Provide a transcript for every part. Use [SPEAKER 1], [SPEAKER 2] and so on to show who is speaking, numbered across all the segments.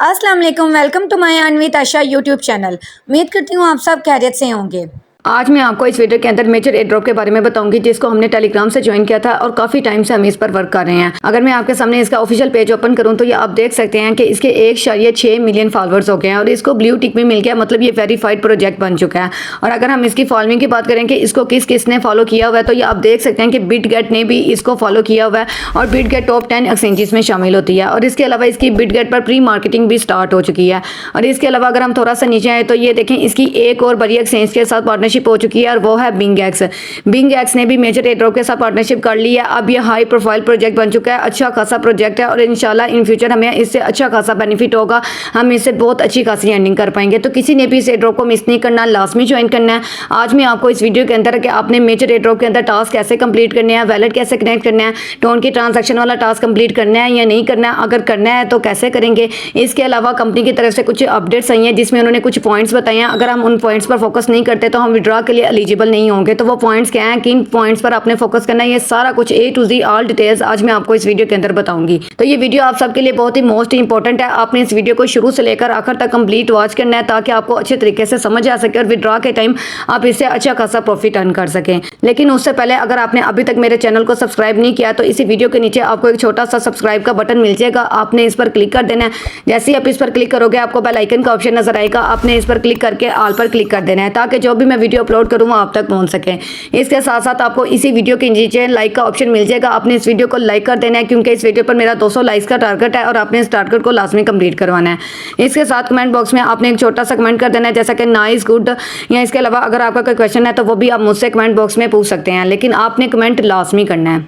[SPEAKER 1] अस्सलाम वालेकुम, welcome to my Anvit Asha YouTube channel. उम्मीद करती हूँ आप सब खैरियत से होंगे। आज मैं आपको इस वीडियो के अंदर मेजर एयर ड्रॉप के बारे में बताऊंगी, जिसको हमने टेलीग्राम से ज्वाइन किया था और काफ़ी टाइम से हम इस पर वर्क कर रहे हैं। अगर मैं आपके सामने इसका ऑफिशियल पेज ओपन करूं तो ये आप देख सकते हैं कि इसके 1.6 मिलियन फॉलोअर्स हो गए हैं और इसको ब्लू टिक भी मिल गया, मतलब ये वेरीफाइड प्रोजेक्ट बन चुका है। और अगर हम इसकी फॉलोइंग की बात करें कि इसको किस किसने फॉलो किया हुआ है, तो ये आप देख सकते हैं कि बिटगेट ने भी इसको फॉलो किया हुआ है और बिटगेट टॉप 10 एक्सचेंजेस में शामिल होती है। और इसके अलावा इसकी बिटगेट पर प्री मार्केटिंग भी स्टार्ट हो चुकी है। और इसके अलावा अगर हम थोड़ा सा नीचे आए तो ये देखें, इसकी एक और बड़ी एक्सचेंज के साथ पार्टनरशिप हो चुकी है और वो है बिंगएक्स ने भी मेजर एयर ड्रॉप के साथ पार्टनरशिप कर ली है। अब ये हाई प्रोफाइल प्रोजेक्ट बन चुका है, अच्छा खासा प्रोजेक्ट है और इंशाल्लाह इन फ्यूचर हमें इससे अच्छा खासा बेनिफिट होगा, हम इससे बहुत अच्छी खासी अर्निंग कर पाएंगे। तो किसी ने भी इस एयर ड्रॉप को मिस नहीं करना, लाजमी ज्वाइन करना है। आज मैं आपको इस वीडियो के अंदर कि आपने मेजर एयर ड्रॉप के अंदर टास्क कैसे कंप्लीट करने हैं, वैलेट कैसे कनेक्ट करना है, टोन की ट्रांजैक्शन वाला टास्क कंप्लीट करना है या नहीं करना है, अगर करना है तो कैसे करेंगे। इसके अलावा कंपनी की तरफ से कुछ अपडेट्स आई हैं जिसमें उन्होंने कुछ पॉइंट्स बताए हैं, अगर हम उन पॉइंट्स पर फोकस नहीं करते तो हम विड्रॉ के लिए एलिजिबल नहीं होंगे। तो वो पॉइंट्स क्या हैं, किन पॉइंट्स पर आपने फोकस करना है, ये सारा कुछ A to Z all details आज मैं आपको इस वीडियो के अंदर बताऊंगी। तो ये वीडियो आप सबके लिए बहुत ही मोस्ट इंपॉर्टेंट है। आपने इस वीडियो को शुरू से लेकर आखिर तक कंप्लीट वॉच करना है ताकि आपको अच्छे तरीके से समझ आ सके और विड्रॉ के टाइम आप इससे अच्छा खासा प्रॉफिट अर्न कर सकें। लेकिन उससे पहले अगर आपने अभी तक मेरे चैनल को सब्सक्राइब नहीं किया तो इसी वीडियो के नीचे आपको एक छोटा सा सब्सक्राइब का बटन मिल जाएगा, आपने इस पर क्लिक कर देना है। जैसे ही आप इस पर क्लिक करोगे आपको बेल आइकन का ऑप्शन नजर आएगा, आपने इस पर क्लिक करके ऑल पर क्लिक कर देना है ताकि जो भी मैं वीडियो अपलोड करूँ वो आप तक पहुँच सके। इसके साथ साथ आपको इसी वीडियो के नीचे लाइक का ऑप्शन मिल जाएगा, आपने इस वीडियो को लाइक कर देना है क्योंकि इस वीडियो पर मेरा 200 लाइक्स का टारगेट है और आपने इस टारगेट को लाजमी कंप्लीट करवाना है। इसके साथ कमेंट बॉक्स में आपने एक छोटा सा कमेंट कर देना है, जैसा कि नाइस, गुड, या इसके अलावा अगर आपका कोई क्वेश्चन है तो वो भी आप मुझसे कमेंट बॉक्स में पूछ सकते हैं, लेकिन आपने कमेंट लाजमी करना है।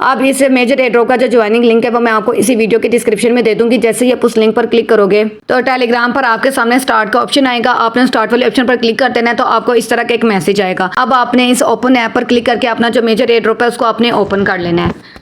[SPEAKER 1] अब इस मेजर एयर ड्रॉप का जो ज्वाइनिंग लिंक है वो मैं आपको इसी वीडियो के डिस्क्रिप्शन में दे दूंगी। जैसे ही आप उस लिंक पर क्लिक करोगे तो टेलीग्राम पर आपके सामने स्टार्ट का ऑप्शन आएगा, आपने स्टार्ट वाले ऑप्शन पर क्लिक कर देना है तो आपको इस तरह का एक मैसेज आएगा। अब आपने इस ओपन ऐप पर क्लिक करके अपना जो मेजर एयर ड्रॉप है उसको आपने ओपन कर लेना है।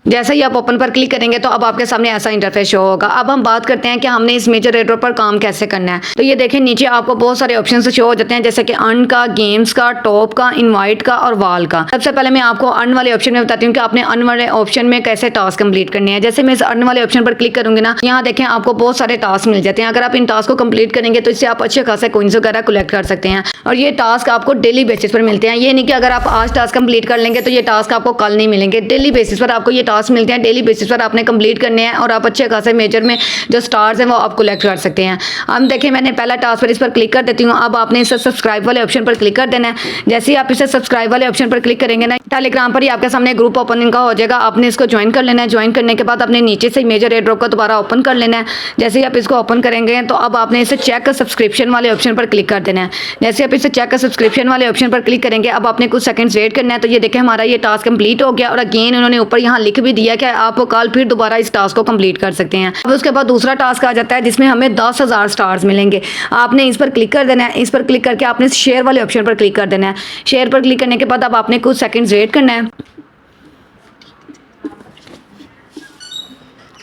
[SPEAKER 1] जैसे ही आप ओपन पर क्लिक करेंगे तो अब आपके सामने ऐसा इंटरफेस शो होगा। अब हम बात करते हैं कि हमने इस मेजर एयर ड्रॉप पर काम कैसे करना है। तो ये देखें, नीचे आपको बहुत सारे ऑप्शन शो हो जाते हैं, जैसे कि अर्न का, गेम्स का, टॉप का, इनवाइट का और वॉल का। सबसे पहले मैं आपको अर्न वाले ऑप्शन में बताती हूँ कि आपने अर्न वाले ऑप्शन में कैसे टास्क कंप्लीट करने हैं। जैसे मैं इस अर्न वाले ऑप्शन पर क्लिक करूंगी ना, यहाँ देखें आपको बहुत सारे टास्क मिल जाते हैं। अगर आप इन टास्क को कंप्लीट करेंगे तो इससे आप अच्छे खासे कॉइंस वगैरह कलेक्ट कर सकते हैं और ये टास्क आपको डेली बेसिस पर मिलते हैं। ये नहीं कि अगर आप आज टास्क कंप्लीट कर लेंगे तो ये टास्क आपको कल नहीं मिलेंगे, डेली बेसिस पर आपको ये टास्क मिलते हैं। डेली बेसिस पर आपने कंप्लीट करने हैं और आप अच्छे खासे मेजर में जो स्टार्स हैं वो आप कलेक्ट कर सकते हैं। हम देखें, मैंने पहला टास्क पर इस पर क्लिक कर देती हूँ। अब आपने इसे सब्सक्राइब वाले ऑप्शन पर क्लिक कर देना है। जैसे ही आप इसे सब्सक्राइब वाले ऑप्शन पर क्लिक करेंगे ना, टेलीग्राम पर ही आपके सामने ग्रुप ओपनिंग का हो जाएगा, आपने इसको ज्वाइन कर लेना है। ज्वाइन करने के बाद आपने नीचे से मेजर एयर ड्रॉप को दोबारा ओपन कर लेना है। जैसे ही आप इसको ओपन करेंगे तो अब आपने इसे चेक सब्सक्रिप्शन वाले ऑप्शन पर क्लिक कर देना है। जैसे आप इसे चेक सब्सक्रिप्शन वाले ऑप्शन पर क्लिक करेंगे अब आपने कुछ सेकंड्स वेट करना है। तो ये देखें, हमारा ये टास्क कंप्लीट हो गया और अगेन उन्होंने ऊपर यहाँ लिख भी दिया कि आप कल फिर दोबारा इस टास्क को कंप्लीट कर सकते हैं। अब उसके बाद दूसरा टास्क आ जाता है जिसमें हमें 10,000 स्टार्स मिलेंगे। आपने इस पर क्लिक कर देना है। इस पर क्लिक करके आपने शेयर वाले ऑप्शन पर क्लिक कर देना है। शेयर पर क्लिक करने के बाद अब आपने कुछ सेकंड्स वेट करना है।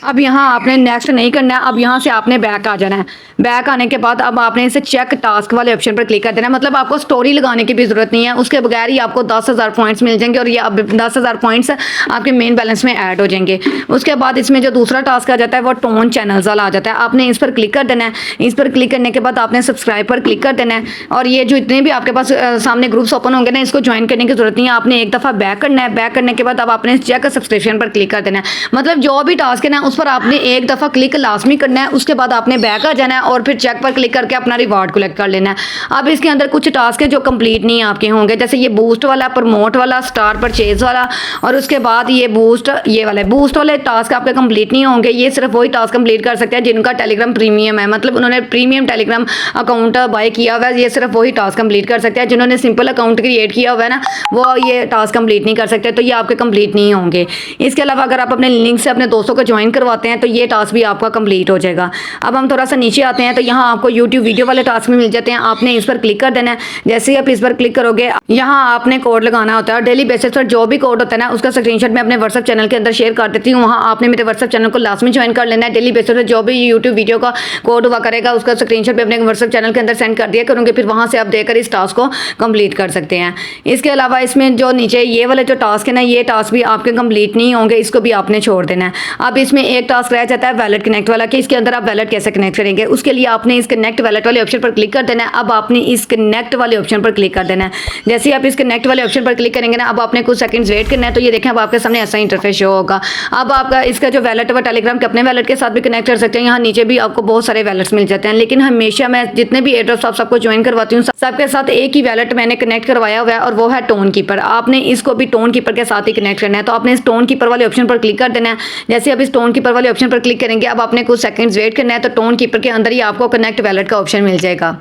[SPEAKER 1] अब यहाँ आपने नेक्स्ट नहीं करना है, अब यहाँ से आपने बैक आ जाना है। बैक आने के बाद अब आपने इसे चेक टास्क वाले ऑप्शन पर क्लिक कर देना है। मतलब आपको स्टोरी लगाने की भी जरूरत नहीं है, उसके बगैर ही आपको 10,000 पॉइंट्स मिल जाएंगे और ये अब 10,000 पॉइंट्स आपके मेन बैलेंस में ऐड हो जाएंगे। उसके बाद इसमें जो दूसरा टास्क आ जाता है वो टोन चैनल्स वाला आ जाता है। आपने इस पर क्लिक कर देना है। इस पर क्लिक करने के बाद आपने सब्सक्राइब पर क्लिक कर देना है और ये जो इतने भी आपके पास सामने ग्रुप्स ओपन होंगे ना, इसको ज्वाइन करने की जरूरत नहीं है, आपने एक दफ़ा बैक करना है। बैक करने के बाद अब आपने चेक सब्सक्रिप्शन पर क्लिक कर देना है। मतलब जो भी टास्क है ना उस पर आपने एक दफ़ा क्लिक लाजमी करना है, उसके बाद आपने बैक आ जाना है और फिर चेक पर क्लिक करके अपना रिवार्ड कलेक्ट कर लेना है। अब इसके अंदर कुछ टास्क हैं जो कंप्लीट नहीं आपके होंगे, जैसे ये बूस्ट वाला, प्रमोट वाला, स्टार परचेज वाला और उसके बाद ये बूस्ट, ये वाले टास्क आपके कंप्लीट नहीं होंगे। ये सिर्फ वही टास्क कंप्लीट कर सकते हैं जिनका टेलीग्राम प्रीमियम है, मतलब उन्होंने प्रीमियम टेलीग्राम अकाउंट बाय किया हुआ है। ये सिर्फ वही टास्क कंप्लीट कर सकते हैं। जिन्होंने सिंपल अकाउंट क्रिएट किया हुआ है ना, वो ये टास्क कंप्लीट नहीं कर सकते, तो ये आपके कंप्लीट नहीं होंगे। इसके अलावा अगर आप अपने लिंक से अपने दोस्तों को ज्वाइन करवाते हैं तो ये टास्क भी आपका कंप्लीट हो जाएगा। अब हम थोड़ा सा नीचे आते हैं तो यहाँ आपको यूट्यूब वीडियो वाले टास्क में मिल जाते हैं। आपने इस पर क्लिक कर देना है। जैसे ही आप इस पर क्लिक करोगे यहाँ आपने कोड लगाना होता है और डेली बेसिस पर जो भी कोड होता है ना उसका स्क्रीनशॉट मैं अपने व्हाट्सएप चैनल के अंदर शेयर कर देती हूँ। वहाँ आपने मेरे व्हाट्सएप चैनल को लाजमी ज्वाइन कर लेना है। डेली बेसिस पर जो भी यूट्यूब वीडियो का कोड हुआ करेगा उसका स्क्रीनशॉट मैं अपने व्हाट्सएप चैनल के अंदर सेंड कर दिया करूँगी, फिर वहाँ से आप देकर इस टास्क को कंप्लीट कर सकते हैं। इसके अलावा इसमें जो नीचे ये वाले जो टास्क है ना, ये टास्क भी आपके कंप्लीट नहीं होंगे, इसको भी आपने छोड़ देना है। अब इसमें एक टास्क रह जाता है वैलेट कनेक्ट वाला कि इसके अंदर आप वैलेट कैसे कनेक्ट करेंगे। उसके लिए आपने इस कनेक्ट वैलेट वाले ऑप्शन पर क्लिक कर देना है। अब आपने इस कनेक्ट वाले ऑप्शन पर क्लिक कर देना है। जैसे ही आप इस कनेक्ट वाले ऑप्शन पर क्लिक करेंगे ना, अब आपने कुछ सेकंड्स वेट करना है। तो ये देखें अब आपके सामने ऐसा इंटरफेस शो होगा। अब आपका इसका जो वैलेट है टेलीग्राम के अपने वैलेट के साथ भी कनेक्ट कर सकते हैं। यहाँ नीचे भी आपको बहुत सारे वैलेट्स मिल जाते हैं, लेकिन हमेशा मैं जितने भी एयरड्रॉप्स आप सबको ज्वाइन करवाती हूँ सबके साथ एक ही वैलेट मैंने कनेक्ट करवाया हुआ है और वो है टोन कीपर। आपने इसको भी टोन कीपर के साथ ही कनेक्ट करना है। तो आपने इस टोन कीपर वाले ऑप्शन पर क्लिक कर देना है। जैसे आप इस टोन कीपर वाले ऑप्शन पर क्लिक करेंगे, अब आपने कुछ सेकंड्स वेट करना है। तो टोन कीपर के अंदर ही आपको कनेक्ट वैलेट का ऑप्शन मिल जाएगा।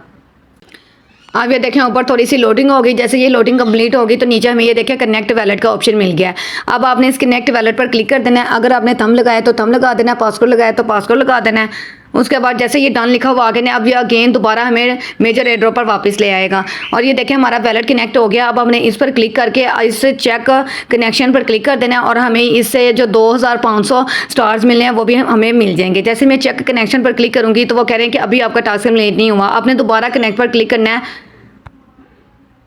[SPEAKER 1] आप ये देखें ऊपर थोड़ी सी लोडिंग होगी। जैसे ये लोडिंग कंप्लीट होगी तो नीचे हमें ये देखें कनेक्ट वैलेट का ऑप्शन मिल गया है। अब आपने इस कनेक्ट वैलेट पर क्लिक कर देना है। अगर आपने थंब लगाया तो थंब लगा देना है, पासवर्ड लगाया तो पासवर्ड लगा देना है। उसके बाद जैसे ये डन लिखा हुआ आगे ने, अब ये अगेन दोबारा हमें मेजर एयरड्रॉप पर वापस ले आएगा। और ये देखें हमारा वैलेट कनेक्ट हो गया। अब हमने इस पर क्लिक करके इस चेक कनेक्शन पर क्लिक कर देना है और हमें इससे जो 2500 स्टार्स मिलने हैं वो भी हमें मिल जाएंगे। जैसे मैं चेक कनेक्शन पर क्लिक करूँगी तो वो कह रहे हैं कि अभी आपका टास्क कंप्लीट नहीं हुआ। आपने दोबारा कनेक्ट पर क्लिक करना है।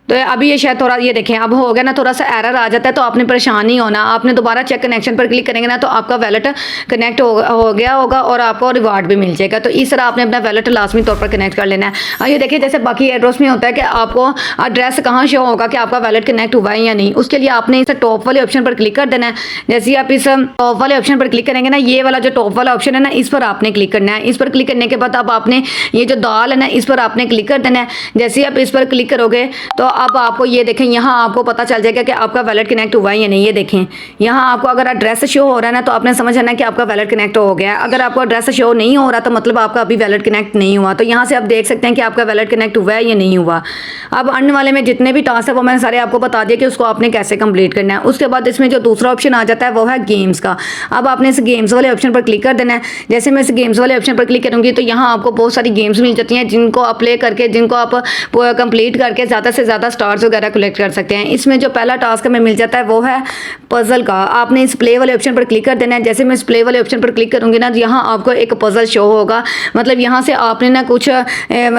[SPEAKER 1] तो अभी ये शायद थोड़ा ये देखें अब हो गया ना, थोड़ा सा एरर आ जाता है। तो आपने परेशान नहीं होना। आपने दोबारा चेक कनेक्शन पर क्लिक करेंगे ना तो आपका वैलेट कनेक्ट हो गया होगा और आपको रिवार्ड भी मिल जाएगा। तो इस तरह आपने अपना वैलेट लाजमी तौर पर कनेक्ट कर लेना है। और ये देखिए जैसे बाकी एड्रेस में होता है कि आपको एड्रेस कहाँ शो होगा कि आपका वैलेट कनेक्ट हुआ है या नहीं। उसके लिए आपने इस टॉप वाले ऑप्शन पर क्लिक कर देना है। जैसे ही आप इस टॉप वाले ऑप्शन पर क्लिक करेंगे ना, ये वाला जो टॉप वाला ऑप्शन है ना, इस पर आपने क्लिक करना है। इस पर क्लिक करने के बाद अब आपने ये जो दाल है ना, इस पर आपने क्लिक कर देना है। जैसे ही आप इस पर क्लिक करोगे तो अब आपको ये देखें यहाँ आपको पता चल जाएगा कि आपका वैलेट कनेक्ट हुआ है या नहीं। ये देखें यहाँ आपको अगर एड्रेस शो हो रहा है ना तो आपने समझ आना कि आपका वैलेट कनेक्ट हो गया है। अगर आपको एड्रेस शो नहीं हो रहा तो मतलब आपका अभी वैलेट कनेक्ट नहीं हुआ। तो यहाँ से आप देख सकते हैं कि आपका वैलेट कनेक्ट हुआ है या नहीं हुआ। अब अर्न वाले में जितने भी टास्क है वो मैंने सारे आपको बता दिया कि उसको आपने कैसे कंप्लीट करना है। उसके बाद इसमें जो दूसरा ऑप्शन आ जाता है वो है गेम्स का। अब आपने इस गेम्स वाले ऑप्शन पर क्लिक कर देना है। जैसे मैं इस गेम्स वाले ऑप्शन पर क्लिक करूँगी तो यहाँ आपको बहुत सारी गेम्स मिल जाती हैं जिनको आप प्ले करके, जिनको आप कंप्लीट करके ज़्यादा से ज़्यादा स्टार्स वगैरह कलेक्ट कर सकते हैं। इसमें जो पहला टास्क हमें मिल जाता है वो है पजल का। आपने इस प्ले वाले ऑप्शन पर क्लिक कर देना है। जैसे मैं इस प्ले वाले ऑप्शन पर क्लिक करूंगी ना, यहाँ आपको एक पजल शो होगा। मतलब यहाँ से आपने ना कुछ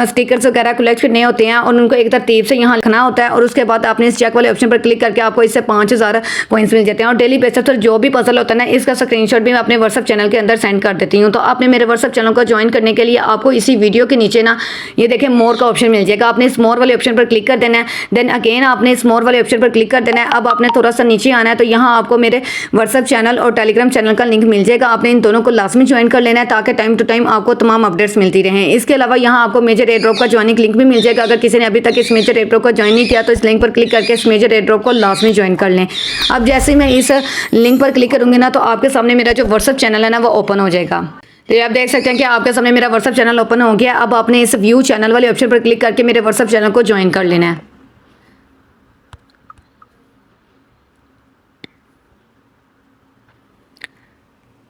[SPEAKER 1] स्टिकर्स वगैरह कलेक्ट करने होते हैं और उनको एक तरतीब से यहाँ लिखना होता है। और उसके बाद आपने इस चेक वाले ऑप्शन पर क्लिक करके आपको इससे 5000 कॉइन्स मिल जाते हैं। और डेली बेसिस पर जो भी पजल होता है ना, इसका स्क्रीनशॉट भी मैं अपने व्हाट्सएप चैनल के अंदर सेंड कर देती हूँ। तो आपने मेरे व्हाट्सएप चैनल को ज्वाइन करने के लिए आपको इसी वीडियो के नीचे ना ये देखें मोर का ऑप्शन मिल जाएगा। आपने इस मोर वाले ऑप्शन पर क्लिक कर देना है। देन अगेन आपने इस मोर वाले ऑप्शन पर क्लिक कर देना है। अब आपने थोड़ा सा नीचे आना है तो यहाँ आपको मेरे व्हाट्सएप चैनल और टेलीग्राम चैनल का लिंक मिल जाएगा। आपने इन दोनों को लाजमी ज्वाइन कर लेना है ताकि टाइम टू टाइम आपको तमाम अपडेट्स मिलती रहें। इसके अलावा यहाँ आपको मेजर एयरड्रॉप का ज्वाइनिंग लिंक भी मिल जाएगा। अगर किसी ने अभी तक इस मेजर एयरड्रॉप को ज्वाइन नहीं किया तो इस लिंक पर क्लिक करके इस मेजर एयरड्रॉप को लाजमी ज्वाइन कर लें। अब जैसे मैं इस लिंक पर क्लिक करूँगी ना तो आपके सामने मेरा जो व्हाट्सएप चैनल है ना वो ओपन हो जाएगा। तो ये आप देख सकते हैं कि आपके सामने मेरा व्हाट्सएप चैनल ओपन हो गया। अब आपने इस व्यू चैनल वाले ऑप्शन पर क्लिक करके मेरे व्हाट्सएप चैनल को ज्वाइन कर लेना है।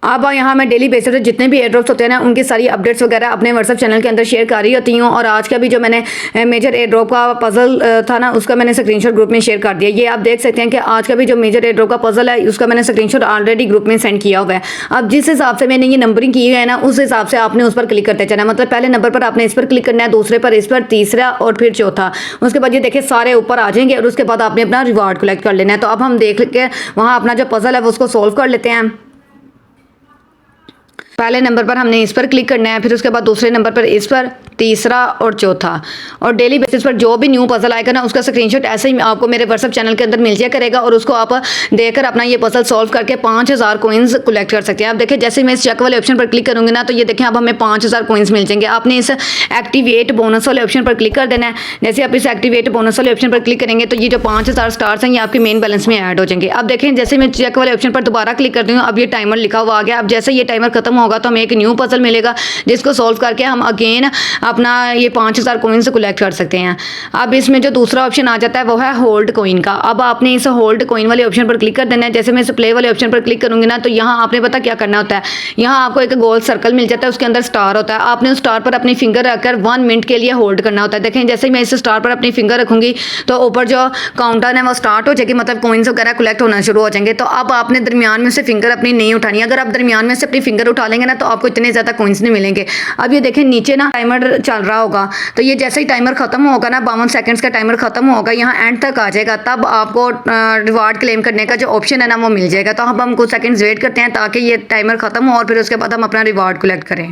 [SPEAKER 1] अब यहाँ मैं डेली बेसिस पे जितने भी एयरड्रॉप्स होते हैं ना उनकी सारी अपडेट्स वगैरह अपने व्हाट्सएप चैनल के अंदर शेयर कर रही होती हूँ। और आज का भी जो मैंने मेजर एयरड्रॉप का पजल था ना उसका मैंने स्क्रीनशॉट ग्रुप में शेयर कर दिया। ये आप देख सकते हैं कि आज का भी जो मेजर एयरड्रॉप का पजल है उसका मैंने स्क्रीनशॉट ऑलरेडी ग्रुप में सेंड किया हुआ है। अब जिस हिसाब से मैंने ये नंबरिंग की है ना उस हिसाब से आपने उस पर क्लिक करते जाना। मतलब पहले नंबर पर आपने इस पर क्लिक करना है, दूसरे पर इस पर, तीसरा और फिर चौथा। उसके बाद ये देखिए सारे ऊपर आ जाएंगे और उसके बाद आपने अपना रिवार्ड कलेक्ट कर लेना है। तो अब हम देख के वहाँ अपना जो पजल है वो उसको सोल्व कर लेते हैं। पहले नंबर पर हमने इस पर क्लिक करना है, फिर उसके बाद दूसरे नंबर पर इस पर, तीसरा और चौथा। और डेली बेसिस पर जो भी न्यू पजल आएगा ना उसका स्क्रीनशॉट ऐसे ही आपको मेरे व्हाट्सएप चैनल के अंदर मिल जाया करेगा और उसको आप देखकर अपना ये पजल सॉल्व करके 5000 कॉइन्स कलेक्ट कर सकते हैं। आप देखिए जैसे मैं इस चेक वाले ऑप्शन पर क्लिक करूँगी ना तो ये देखें अब हमें 5000 कॉइन्स मिल जाएंगे। आपने इस एक्टिवेट बोनस वाले ऑप्शन पर क्लिक कर देना है। जैसे आप इस एक्टिवेट बोनस वाले ऑप्शन पर क्लिक करेंगे तो ये जो 5000 स्टार्स हैं ये आपके मेन बैलेंस में ऐड हो जाएंगे। अब देखें जैसे मैं चेक वाले ऑप्शन पर दोबारा क्लिक करती हूँ, अब ये टाइमर लिखा हुआ आ गया। अब जैसे ये टाइमर खत्म होगा तो हमें एक न्यू पजल मिलेगा जिसको सॉल्व करके हम अगेन अपना ये 5000 कॉइन्स कलेक्ट कर सकते हैं। अब इसमें जो दूसरा ऑप्शन आ जाता है वो है होल्ड कॉइन का। अब आपने इस होल्ड कॉइन वाले ऑप्शन पर क्लिक कर देना है। जैसे मैं इस प्ले वाले ऑप्शन पर क्लिक करूंगी ना तो यहाँ आपने पता क्या करना होता है, यहाँ आपको एक गोल सर्कल मिल जाता है, उसके अंदर स्टार होता है। आपने उस स्टार पर अपनी फिंगर रखकर 1 मिनट के लिए होल्ड करना होता है। देखें जैसे मैं इस स्टार पर अपनी फिंगर रखूंगी तो ऊपर जो काउंटर है वो स्टार्ट हो जाएगी, मतलब कॉइन्स वगैरह कलेक्ट होना शुरू हो जाएंगे। तो अब आपने दरमियान में से फिंगर अपनी नहीं उठानी। अगर आप दरमियान में से अपनी फिंगर उठा लेंगे ना तो आपको इतने ज़्यादा कॉइन्स नहीं मिलेंगे। अब ये देखें नीचे ना टाइमर चल रहा होगा, तो ये जैसे ही टाइमर ख़त्म होगा ना, 52 सेकंड्स का टाइमर ख़त्म होगा, यहाँ एंड तक आ जाएगा, तब आपको रिवार्ड क्लेम करने का जो ऑप्शन है ना वो मिल जाएगा। तो अब हम कुछ सेकंड्स वेट करते हैं ताकि ये टाइमर ख़त्म हो और फिर उसके बाद हम अपना रिवार्ड कलेक्ट करें।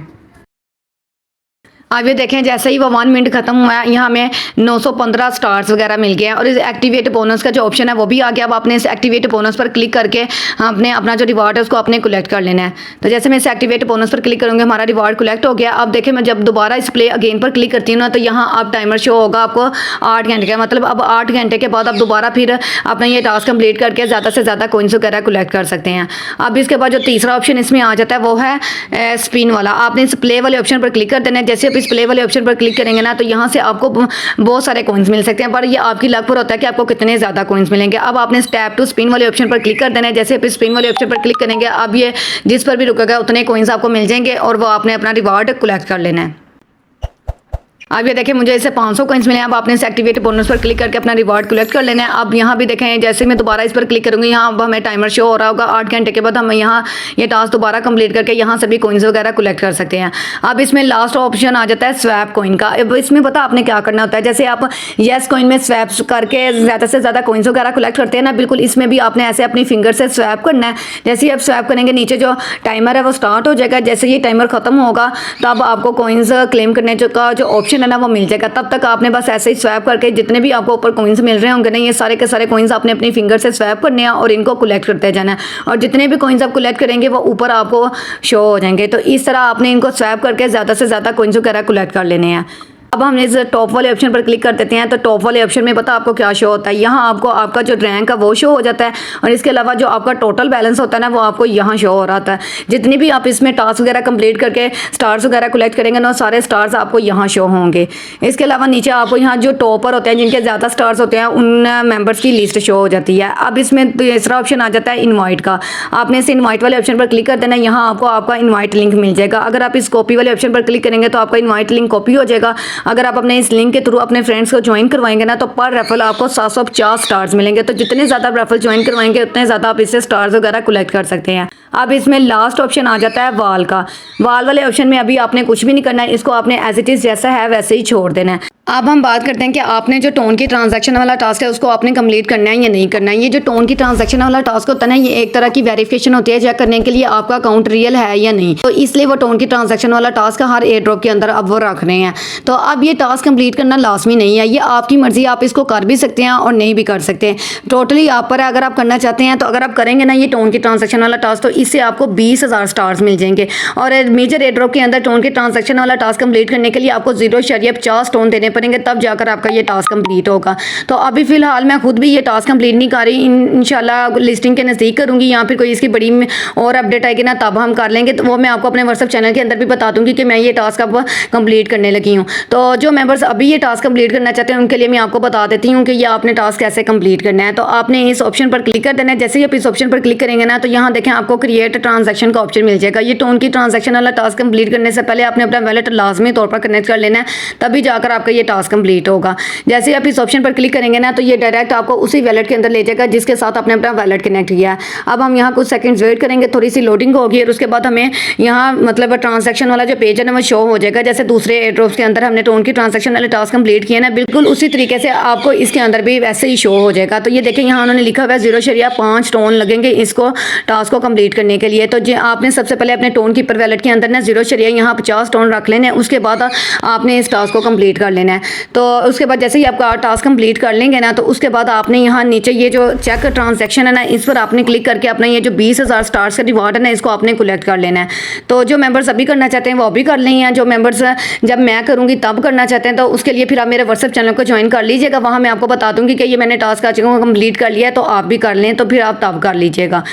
[SPEAKER 1] अब ये देखें, जैसे ही वो 1 मिनट खत्म हुआ है, यहाँ हमें 915 स्टार्स वगैरह मिल गए हैं और इस एक्टिवेट बोनस का जो ऑप्शन है वो भी आ गया। अब आपने इस एक्टिवेट बोनस पर क्लिक करके आपने अपना जो रिवार्ड है उसको आपने कलेक्ट कर लेना है। तो जैसे मैं इस एक्टिवेट बोनस पर क्लिक करूँगी, हमारा रिवार्ड कलेक्ट हो गया। अब देखें, मैं जब दोबारा इस प्ले अगेन पर क्लिक करती हूँ ना, तो यहाँ आप टाइमर शो होगा आपको 8 घंटे का, मतलब अब 8 घंटे के बाद आप दोबारा फिर अपना ये टास्क कंप्लीट करके ज़्यादा से ज़्यादा कोइंस वगैरह कलेक्ट कर सकते हैं। अब इसके बाद जो तीसरा ऑप्शन इसमें आ जाता है वो है स्पिन वाला। आपने इस प्ले वाले ऑप्शन पर क्लिक कर देना है। जैसे आप इस प्ले वाले ऑप्शन पर क्लिक करेंगे ना, तो यहाँ से आपको बहुत सारे कॉइन्स मिल सकते हैं, पर ये आपकी लक पर होता है कि आपको कितने ज़्यादा कॉइन्स मिलेंगे। अब आपने टैप टू स्पिन वाले ऑप्शन पर क्लिक कर देना है। जैसे आप स्पिन वाले ऑप्शन पर क्लिक करेंगे, अब ये जिस पर भी रुकेगा उतने कॉइन्स आपको मिल जाएंगे और वो आपने अपना रिवार्ड कलेक्ट कर लेना है। अब ये देखें, मुझे इससे 500 कॉइन्स मिले हैं। अब आपने इस एक्टिवेट बोनस पर क्लिक करके अपना रिवार्ड कलेक्ट कर लेना है। अब यहाँ भी देखें, जैसे मैं दोबारा इस पर क्लिक करूँगी, यहाँ अब हमें टाइमर शो हो रहा होगा। 8 घंटे के बाद हम यहाँ ये टास्क दोबारा कंप्लीट करके यहाँ से भी कॉइन्स वगैरह कलेक्ट कर सकते हैं। अब इसमें लास्ट ऑप्शन आ जाता है स्वैप कॉइन का। अब इसमें पता आपने क्या करना होता है, जैसे आप येस कॉइन में स्वैप करके ज़्यादा से ज़्यादा कॉइन्स वगैरह कलेक्ट करते हैं ना, बिल्कुल इसमें भी आपने ऐसे अपनी फिंगर से स्वैप करना है। जैसे ही आप स्वैप करेंगे, नीचे जो टाइमर है वो स्टार्ट हो जाएगा। जैसे ये टाइमर खत्म होगा तब आपको कॉइन्स क्लेम करने का जो ऑप्शन है ना वो मिल जाएगा। तब तक आपने बस ऐसे ही स्वैप करके जितने भी आपको ऊपर कॉइन्स मिल रहे होंगे ना, ये सारे के सारे कॉइन्स आपने अपनी फिंगर से स्वैप करने हैं और इनको कलेक्ट करते जाना है। और जितने भी कॉइन्स आप कलेक्ट करेंगे वो ऊपर आपको शो हो जाएंगे। तो इस तरह आपने इनको स्वैप करके ज़्यादा से ज़्यादा कॉइन्स वगैरह कलेक्ट कर लेने हैं। अब हम इस टॉप वाले ऑप्शन पर क्लिक कर देते हैं। तो टॉप वाले ऑप्शन में पता आपको क्या शो होता है, यहाँ आपको आपका जो रैंक है वो शो हो जाता है और इसके अलावा जो आपका टोटल बैलेंस होता है ना वो आपको यहाँ शो हो रहा है। जितनी भी आप इसमें टास्क वगैरह कंप्लीट करके स्टार्स वगैरह कलेक्ट करेंगे ना, सारे स्टार्स आपको यहाँ शो होंगे। इसके अलावा नीचे आपको यहाँ जो टॉपर होते हैं, जिनके ज़्यादा स्टार्स होते हैं, उन मेंबर्स की लिस्ट शो हो जाती है। अब इसमें तीसरा ऑप्शन आ जाता है इन्वाइट का। आपने इस इन्वाइट वाले ऑप्शन पर क्लिक कर देना, यहाँ आपको आपका इन्वाइट लिंक मिल जाएगा। अगर आप इस कॉपी वाले ऑप्शन पर क्लिक करेंगे तो आपका इन्वाइट लिंक कॉपी हो जाएगा। अगर आप अपने इस लिंक के थ्रू अपने फ्रेंड्स को ज्वाइन करवाएंगे ना, तो पर रेफरल आपको 750 स्टार्स मिलेंगे। तो जितने ज़्यादा रेफरल ज्वाइन करवाएंगे उतने ज़्यादा आप इससे स्टार्स वगैरह कलेक्ट कर सकते हैं। अब इसमें लास्ट ऑप्शन आ जाता है वाल का। वाल वाले ऑप्शन में अभी आपने कुछ भी नहीं करना है, इसको आपने एज इट इज़ जैसा है वैसे ही छोड़ देना है। अब हम बात करते हैं कि आपने जो टोन की ट्रांजैक्शन वाला टास्क है उसको आपने कंप्लीट करना है या नहीं करना है। ये जो टोन की ट्रांजैक्शन वाला टास्क होता है ना, ये एक तरह की वेरिफिकेशन होती है चेक करने के लिए आपका अकाउंट रियल है या नहीं। तो इसलिए वो टोन की ट्रांजैक्शन वाला टास्क हर एयर ड्रॉप के अंदर अब वो रख रहे हैं। तो अब ये टास्क कंप्लीट करना लाजमी नहीं है, ये आपकी मर्जी, आप इसको कर भी सकते हैं और नहीं भी कर सकते। टोटली आप पर है, अगर आप करना चाहते हैं तो अगर आप करेंगे ना ये टोन की ट्रांजैक्शन वाला टास्क, तो इससे आपको 20,000 स्टार्स मिल जाएंगे। और मेजर एयर ड्रॉप के अंदर टोन की ट्रांजैक्शन वाला टास्क कंप्लीट करने के लिए आपको 0.50 टोन देने पड़ेंगे, तब जाकर आपका ये टास्क कंप्लीट होगा। तो अभी फिलहाल मैं खुद भी ये टास्क कंप्लीट नहीं कर रही, इंशाल्लाह लिस्टिंग के नज़दीक करूँगी, या फिर कोई इसकी बड़ी और अपडेट आएगी ना तब हम कर लेंगे। तो वो मैं आपको अपने व्हाट्सएप चैनल के अंदर भी बता दूंगी कि मैं ये टास्क अब कंप्लीट करने लगी हूँ। तो जो मेंबर्स अभी ये टास्क कंप्लीट करना चाहते हैं उनके लिए मैं आपको बता देती हूँ कि ये आपने टास्क कैसे कंप्लीट करना है। तो आपने इस ऑप्शन पर क्लिक कर देना है। जैसे ही आप इस ऑप्शन पर क्लिक करेंगे ना, तो यहाँ देखें आपको क्रिएट ट्रांजैक्शन का ऑप्शन मिल जाएगा। ये टोन की ट्रांजैक्शन वाला टास्क कंप्लीट करने से पहले आपने अपना वैलेट लाजमी तौर पर कनेक्ट कर लेना है, तभी जाकर आपका ये टास्क कंप्लीट होगा। जैसे आप इस ऑप्शन पर क्लिक करेंगे ना, तो ये डायरेक्ट आपको उसी वैलेट के अंदर ले जाएगा जिसके साथ आपने अपना वैलेट कनेक्ट किया है। अब हम यहाँ कुछ सेकंड्स वेट करेंगे, थोड़ी सी लोडिंग होगी और उसके बाद हमें यहाँ मतलब ट्रांजैक्शन वाला जो पेज है ना वो शो हो जाएगा। जैसे दूसरे एयर ड्रॉप्स के अंदर हमने टोन की ट्रांजैक्शन वाले टास्क कंप्लीट किए ना, बिल्कुल उसी तरीके से आपको इसके अंदर भी वैसे ही शो हो जाएगा। तो ये देखें, यहाँ उन्होंने लिखा हुआ है 0.5 टोन लगेंगे इसको टास्क को कंप्लीट करने के लिए। तो जो आपने सबसे पहले अपने टोन कीपर वैलेट के अंदर ना 0.50 टोन रख लेने, उसके बाद आपने इस टास्क को कंप्लीट कर लेना है। तो उसके बाद जैसे ही आपका टास्क कंप्लीट कर लेंगे ना, तो उसके बाद आपने यहाँ नीचे ये जो चेक ट्रांजैक्शन है ना, इस पर आपने क्लिक करके अपना ये जो 20,000 स्टार्स का रिवार्ड है ना, इसको आपने कलेक्ट कर लेना है। तो जो मेंबर्स अभी करना चाहते हैं वो अभी कर लें, जो मेंबर्स जब मैं करूँगी तब करना चाहते हैं तो उसके लिए फिर आप मेरे व्हाट्सएप चैनल को ज्वाइन कर लीजिएगा। वहाँ मैं आपको बता दूँगी कि ये मैंने टास्क आज कंप्लीट कर लिया है, तो आप भी कर लें, तो फिर आप तब कर लीजिएगा।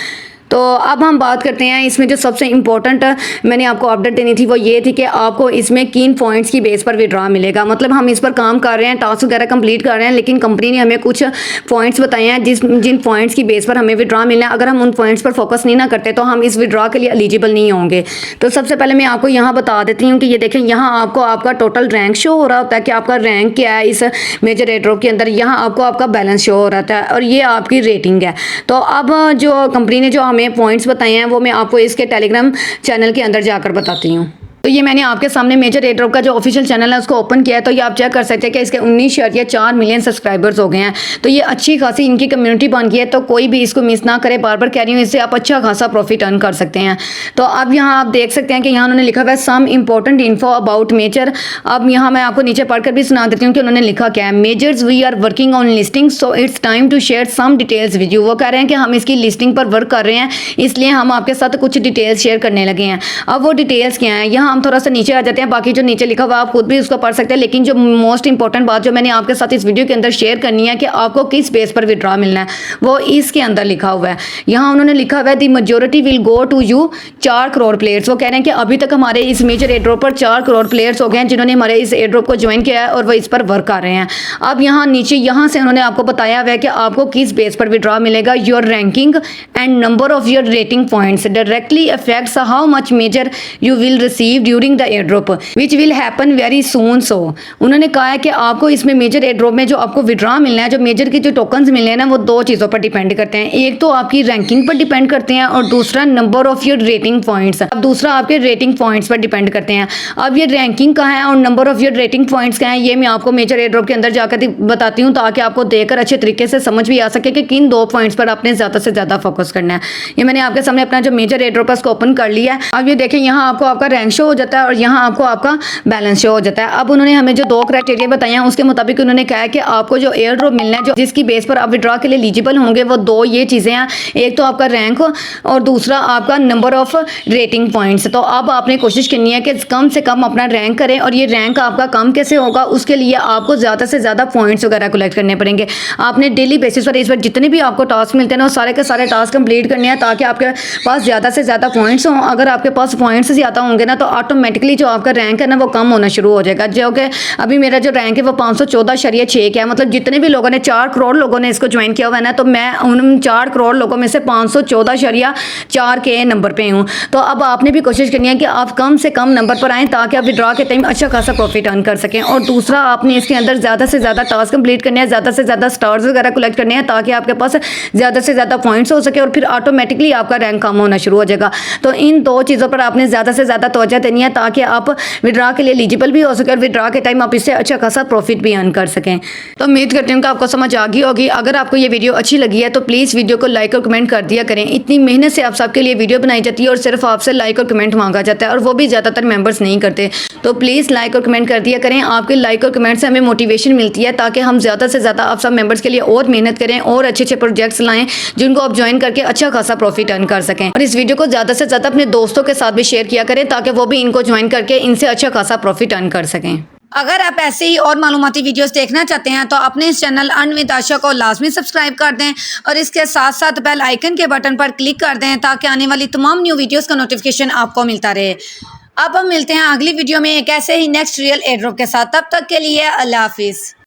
[SPEAKER 1] तो अब हम बात करते हैं इसमें जो सबसे इम्पोर्टेंट मैंने आपको अपडेट देनी थी वो ये थी कि आपको इसमें किन पॉइंट्स की बेस पर विड्रॉ मिलेगा। मतलब हम इस पर काम कर रहे हैं, टास्क वगैरह कंप्लीट कर रहे हैं, लेकिन कंपनी ने हमें कुछ पॉइंट्स बताए हैं जिन पॉइंट्स की बेस पर हमें विड्रॉ मिलना है। अगर हम उन पॉइंट्स पर फोकस नहीं ना करते तो हम इस विड्रॉ के लिए एलिजिबल नहीं होंगे। तो सबसे पहले मैं आपको यहाँ बता देती हूँ कि ये देखें, यहाँ आपको आपका टोटल रैंक शो हो रहा होता है कि आपका रैंक क्या है इस मेजर एयर ड्रॉप के अंदर। यहाँ आपको आपका बैलेंस शो हो रहा है और ये आपकी रेटिंग है। तो अब जो कंपनी ने जो हमें पॉइंट्स बताए हैं वो मैं आपको इसके टेलीग्राम चैनल के अंदर जाकर बताती हूँ। तो ये मैंने आपके सामने मेजर एयर ड्रॉप का जो ऑफिशियल चैनल है उसको ओपन किया है। तो ये आप चेक कर सकते हैं कि इसके 19.4 मिलियन सब्सक्राइबर्स हो गए हैं। तो ये अच्छी खासी इनकी कम्युनिटी बन गई है। तो कोई भी इसको मिस ना करे, बार बार कह रही हूँ, इससे आप अच्छा खासा प्रॉफिट अर्न कर सकते हैं। तो अब यहाँ आप देख सकते हैं कि यहाँ उन्होंने लिखा हुआ है some important info about major. अब यहाँ मैं आपको नीचे पढ़कर भी सुना देती हूँ कि उन्होंने लिखा क्या है। Measures we are working on listing so it's time to share some details with you. वो कह रहे हैं कि हम इसकी लिस्टिंग पर वर्क कर रहे हैं, इसलिए हम आपके साथ कुछ डिटेल्स शेयर करने लगे हैं। अब वो डिटेल्स क्या है, यहाँ हम थोड़ा सा नीचे आ जाते हैं। बाकी जो नीचे लिखा हुआ आप खुद भी उसको पढ़ सकते हैं। लेकिन जो मोस्ट इंपॉर्टेंट बात जो मैंने आपके साथ इस वीडियो के अंदर शेयर करनी है कि आपको किस बेस पर विड्रॉ मिलना है, वो इसके अंदर लिखा हुआ है। यहाँ उन्होंने लिखा हुआ है the majority will go to you 4 crore players. वो कह रहे हैं कि अभी तक हमारे इस मेजर एयर ड्रॉप पर 4 करोड़ प्लेयर्स हो गए हैं जिन्होंने हमारे इस एयर ड्रॉप को ज्वाइन किया है और वो इस पर वर्क कर रहे हैं। अब यहाँ नीचे यहाँ से उन्होंने आपको बताया हुआ है कि आपको किस बेस पर विड्रॉ मिलेगा। Your ranking and number of your rating points directly affects how much major you will receive during the air drop which will happen very soon. So उन्होंने कहा है कि आपको इसमें मेजर एयर ड्रॉप में जो आपको विड्रॉ मिलना है, जो मेजर के जो टोकन्स मिलने हैं ना, वो 2 चीज़ों पर डिपेंड करते हैं। एक तो आपकी रैंकिंग पर डिपेंड करते हैं और दूसरा number of your rating points. अब दूसरा आपके रेटिंग पॉइंट्स पर डिपेंड करते हैं। अब ये रैंकिंग का है और number of your rating points का है, ये मैं आपको मेजर एयर ड्रॉप के अंदर जाकर बताती हूँ ताकि आपको देखकर अच्छे तरीके से समझ भी आ सके कि किन 2 पॉइंट्स पर आपने ज़्यादा से ज़्यादा फोकस करना है। ये मैंने आपके सामने अपना जो मेजर एयर ड्रॉप है उसको ओपन कर लिया है। अब ये देखें, यहाँ आपको आपका रैंक शो हो जाता है और यहाँ आपको आपका बैलेंस शो हो जाता है। अब उन्होंने हमें जो 2 क्राइटेरिया बताए हैं उसके मुताबिक उन्होंने कहा है कि आपको जो एयर ड्रॉप मिलना है, जो जिसकी बेस पर आप विड्रॉ के लिए एलिजिबल होंगे, वो 2 ये चीज़ें हैं। एक तो आपका रैंक और दूसरा आपका नंबर ऑफ रेटिंग पॉइंट्स। तो अब आपने कोशिश करनी है कि कम से कम अपना रैंक करें। और ये रैंक आपका कम कैसे होगा, उसके लिए आपको ज़्यादा से ज़्यादा पॉइंट्स वगैरह कलेक्ट करने पड़ेंगे। आपने डेली बेसिस पर इस पर जितने भी आपको टास्क मिलते हैं ना, वो सारे के सारे टास्क कंप्लीट करने हैं ताकि आपके पास ज़्यादा से ज़्यादा पॉइंट्स हों। अगर आपके पास पॉइंट्स ज़्यादा होंगे ना, तो ऑटोमेटिकली जो आपका रैंक है ना, वो कम होना शुरू हो जाएगा। जो कि अभी मेरा जो रैंक है वो 514.6 का है। मतलब जितने भी लोगों ने 4 करोड़ लोगों ने इसको ज्वाइन किया हुआ है ना, तो मैं उन 4 करोड़ लोगों में से 514.4 के नंबर पे हूँ। तो अब आपने भी कोशिश करनी है कि आप कम से कम नंबर पर आएँ ताकि आप विड्रॉ के टाइम अच्छा खासा प्रॉफिट अर्न कर सकें। और दूसरा, आपने इसके अंदर ज़्यादा से ज़्यादा टास्क कंप्लीट करने हैं, ज़्यादा से ज़्यादा स्टार्स वगैरह कलेक्ट करने हैं ताकि आपके पास ज़्यादा से ज़्यादा पॉइंट्स हो सके और फिर ऑटोमेटिकली आपका रैंक कम होना शुरू हो जाएगा। तो इन 2 चीज़ों पर आपने ज़्यादा से ज़्यादा तवज्जो देनी है ताकि आप विड्रॉ के लिए एलिजिबल भी हो सके और विड्रॉ के टाइम आप इससे अच्छा खासा प्रॉफिट भी अर्न कर सकें। तो उम्मीद करती हूँ कि आपको समझ आ गई होगी। अगर आपको ये वीडियो अच्छी लगी है तो प्लीज़ वीडियो को लाइक और कमेंट कर दिया करें। इतनी मेहनत से आप सबके लिए वीडियो बनाई जाती है और सिर्फ आपसे लाइक और कमेंट मांगा जाता है, और वो भी ज़्यादातर मेंबर्स नहीं करते। तो प्लीज़ लाइक और कमेंट कर दिया करें। आपके लाइक और कमेंट से हमें मोटिवेशन मिलती है ताकि हम ज़्यादा से ज़्यादा आप सब मेंबर्स के लिए और मेहनत करें और अच्छे अच्छे प्रोजेक्ट्स लाएँ जिनको आप ज्वाइन करके अच्छा खासा प्रॉफिट अर्न कर सकें। और इस वीडियो को ज़्यादा से ज़्यादा अपने दोस्तों के साथ भी शेयर किया करें ताकि वो भी इनको ज्वाइन करके इनसे अच्छा खासा प्रॉफिट अर्न कर सकें।
[SPEAKER 2] अगर आप ऐसे ही और मालूमाती वीडियोस देखना चाहते हैं तो अपने इस चैनल अर्न विद आशा को लाजमी सब्सक्राइब कर दें और इसके साथ साथ बेल आइकन के बटन पर क्लिक कर दें ताकि आने वाली तमाम न्यू वीडियोस का नोटिफिकेशन आपको मिलता रहे। अब हम मिलते हैं अगली वीडियो में एक ऐसे ही नेक्स्ट रियल एयर ड्रॉप के साथ। तब तक के लिए अल्लाह हाफिज़।